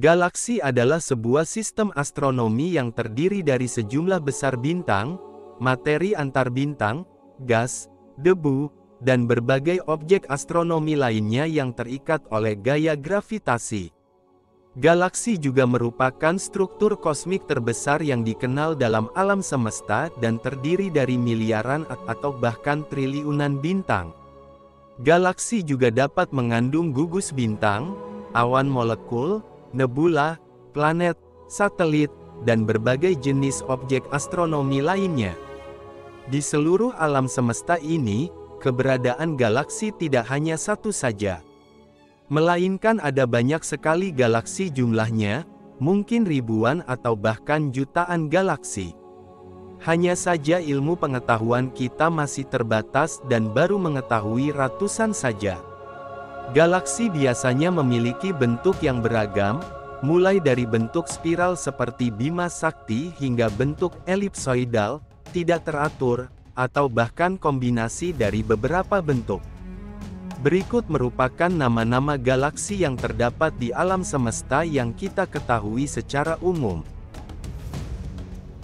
Galaksi adalah sebuah sistem astronomi yang terdiri dari sejumlah besar bintang, materi antar bintang, gas, debu, dan berbagai objek astronomi lainnya yang terikat oleh gaya gravitasi. Galaksi juga merupakan struktur kosmik terbesar yang dikenal dalam alam semesta dan terdiri dari miliaran atau bahkan triliunan bintang. Galaksi juga dapat mengandung gugus bintang, awan molekul, nebula, planet, satelit, dan berbagai jenis objek astronomi lainnya. Di seluruh alam semesta ini, keberadaan galaksi tidak hanya satu saja, melainkan ada banyak sekali galaksi jumlahnya, mungkin ribuan atau bahkan jutaan galaksi. Hanya saja ilmu pengetahuan kita masih terbatas dan baru mengetahui ratusan saja. Galaksi biasanya memiliki bentuk yang beragam, mulai dari bentuk spiral seperti Bima Sakti hingga bentuk elipsoidal, tidak teratur, atau bahkan kombinasi dari beberapa bentuk. Berikut merupakan nama-nama galaksi yang terdapat di alam semesta yang kita ketahui secara umum.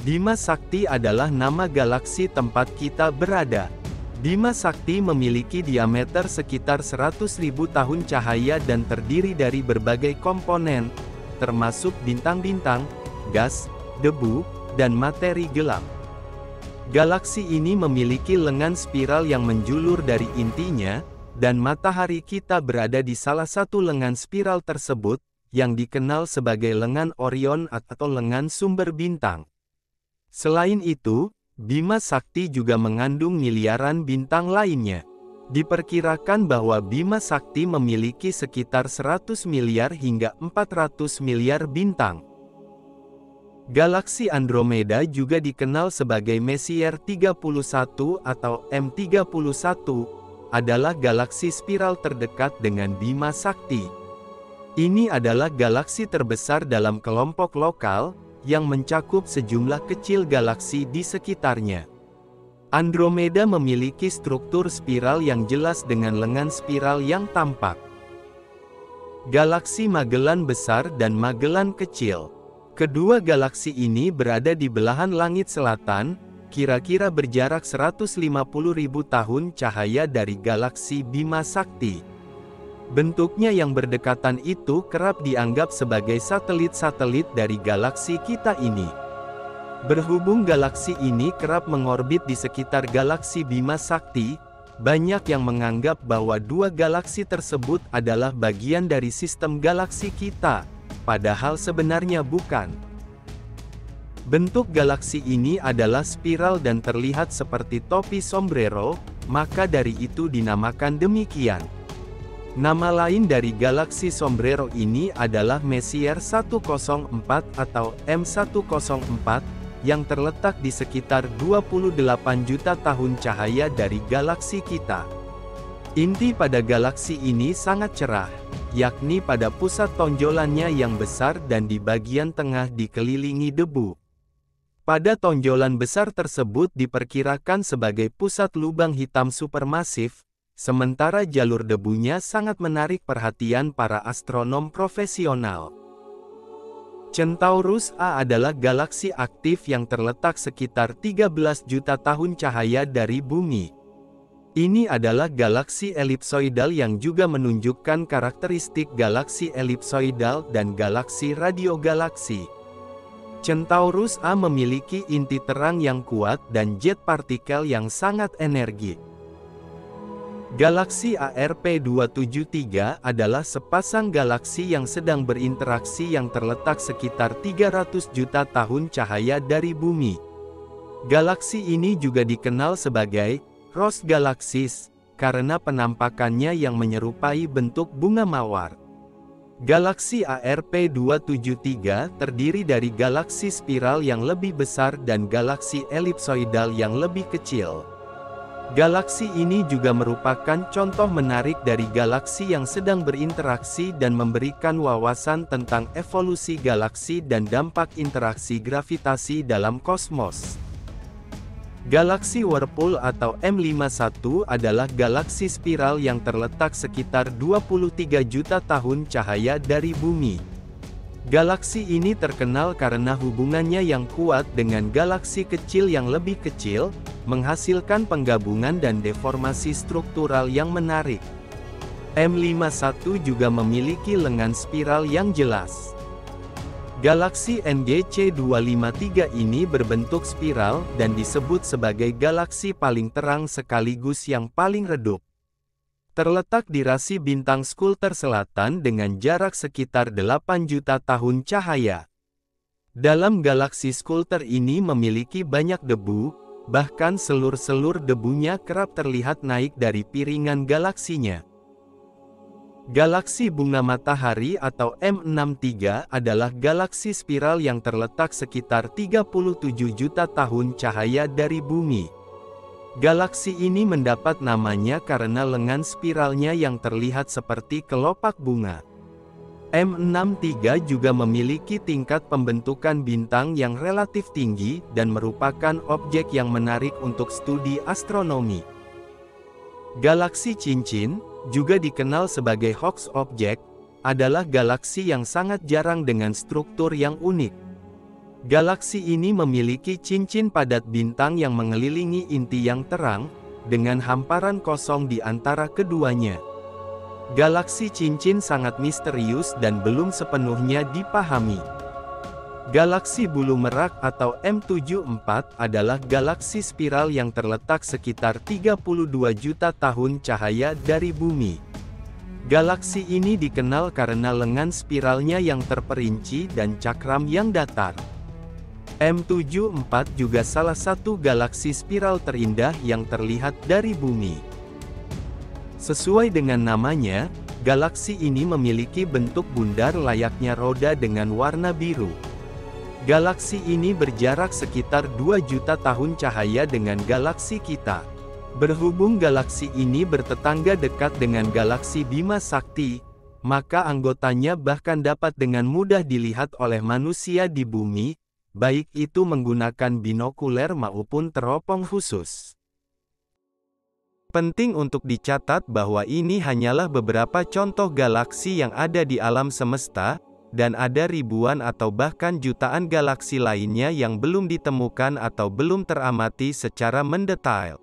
Bima Sakti adalah nama galaksi tempat kita berada. Bima Sakti memiliki diameter sekitar 100.000 tahun cahaya dan terdiri dari berbagai komponen, termasuk bintang-bintang, gas, debu, dan materi gelap. Galaksi ini memiliki lengan spiral yang menjulur dari intinya, dan matahari kita berada di salah satu lengan spiral tersebut, yang dikenal sebagai lengan Orion atau lengan sumber bintang. Selain itu, Bima Sakti juga mengandung miliaran bintang lainnya. Diperkirakan bahwa Bima Sakti memiliki sekitar 100 miliar hingga 400 miliar bintang. Galaksi Andromeda juga dikenal sebagai Messier 31 atau M31, adalah galaksi spiral terdekat dengan Bima Sakti. Ini adalah galaksi terbesar dalam kelompok lokal, yang mencakup sejumlah kecil galaksi di sekitarnya. Andromeda memiliki struktur spiral yang jelas dengan lengan spiral yang tampak. Galaksi Magellan Besar dan Magellan Kecil. Kedua galaksi ini berada di belahan langit selatan, kira-kira berjarak 150.000 tahun cahaya dari galaksi Bima Sakti. Bentuknya yang berdekatan itu kerap dianggap sebagai satelit-satelit dari galaksi kita ini. Berhubung galaksi ini kerap mengorbit di sekitar galaksi Bima Sakti, banyak yang menganggap bahwa dua galaksi tersebut adalah bagian dari sistem galaksi kita, padahal sebenarnya bukan. Bentuk galaksi ini adalah spiral dan terlihat seperti topi sombrero, maka dari itu dinamakan demikian. Nama lain dari galaksi sombrero ini adalah Messier 104 atau M104, yang terletak di sekitar 28 juta tahun cahaya dari galaksi kita. Inti pada galaksi ini sangat cerah, yakni pada pusat tonjolannya yang besar dan di bagian tengah dikelilingi debu. Pada tonjolan besar tersebut diperkirakan sebagai pusat lubang hitam supermasif, sementara jalur debunya sangat menarik perhatian para astronom profesional. Centaurus A adalah galaksi aktif yang terletak sekitar 13 juta tahun cahaya dari Bumi. Ini adalah galaksi elipsoidal yang juga menunjukkan karakteristik galaksi elipsoidal dan galaksi radiogalaksi. Centaurus A memiliki inti terang yang kuat dan jet partikel yang sangat energik. Galaksi ARP-273 adalah sepasang galaksi yang sedang berinteraksi yang terletak sekitar 300 juta tahun cahaya dari Bumi. Galaksi ini juga dikenal sebagai Rosse Galaxies, karena penampakannya yang menyerupai bentuk bunga mawar. Galaksi ARP-273 terdiri dari galaksi spiral yang lebih besar dan galaksi elipsoidal yang lebih kecil. Galaksi ini juga merupakan contoh menarik dari galaksi yang sedang berinteraksi dan memberikan wawasan tentang evolusi galaksi dan dampak interaksi gravitasi dalam kosmos. Galaksi Whirlpool atau M51 adalah galaksi spiral yang terletak sekitar 23 juta tahun cahaya dari Bumi. Galaksi ini terkenal karena hubungannya yang kuat dengan galaksi kecil yang lebih kecil, menghasilkan penggabungan dan deformasi struktural yang menarik. M51 juga memiliki lengan spiral yang jelas. Galaksi NGC 253 ini berbentuk spiral dan disebut sebagai galaksi paling terang sekaligus yang paling redup. Terletak di rasi bintang Skulter Selatan dengan jarak sekitar 8 juta tahun cahaya. Dalam galaksi Skulter ini memiliki banyak debu, bahkan selur-selur debunya kerap terlihat naik dari piringan galaksinya. Galaksi Bunga Matahari atau M63 adalah galaksi spiral yang terletak sekitar 37 juta tahun cahaya dari bumi. Galaksi ini mendapat namanya karena lengan spiralnya yang terlihat seperti kelopak bunga. M63 juga memiliki tingkat pembentukan bintang yang relatif tinggi dan merupakan objek yang menarik untuk studi astronomi. Galaksi Cincin, juga dikenal sebagai Hox Object, adalah galaksi yang sangat jarang dengan struktur yang unik. Galaksi ini memiliki cincin padat bintang yang mengelilingi inti yang terang, dengan hamparan kosong di antara keduanya. Galaksi Cincin sangat misterius dan belum sepenuhnya dipahami. Galaksi Bulu Merak atau M74 adalah galaksi spiral yang terletak sekitar 32 juta tahun cahaya dari bumi. Galaksi ini dikenal karena lengan spiralnya yang terperinci dan cakram yang datar. M74 juga salah satu galaksi spiral terindah yang terlihat dari bumi. Sesuai dengan namanya, galaksi ini memiliki bentuk bundar layaknya roda dengan warna biru. Galaksi ini berjarak sekitar 2 juta tahun cahaya dengan galaksi kita. Berhubung galaksi ini bertetangga dekat dengan galaksi Bima Sakti, maka anggotanya bahkan dapat dengan mudah dilihat oleh manusia di bumi, baik itu menggunakan binokuler maupun teropong khusus. Penting untuk dicatat bahwa ini hanyalah beberapa contoh galaksi yang ada di alam semesta, dan ada ribuan atau bahkan jutaan galaksi lainnya yang belum ditemukan atau belum teramati secara mendetail.